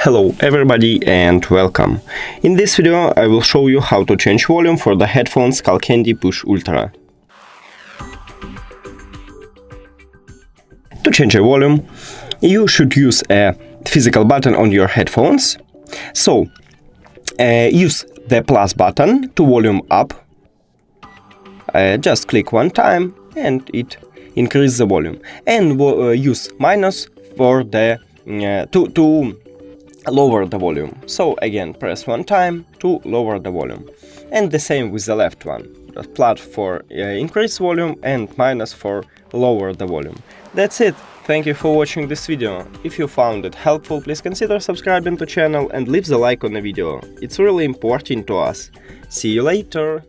Hello everybody and welcome. In this video I will show you how to change volume for the headphones Skullcandy Push Ultra. To change the volume, you should use a physical button on your headphones. So, use the plus button to volume up. Just click one time and it increases the volume. And use minus for the to lower the volume. So again, press one time to lower the volume. And the same with the left one. Just plus for increase volume and minus for lower the volume. That's it. Thank you for watching this video. If you found it helpful, please consider subscribing to the channel and leave the like on the video. It's really important to us. See you later!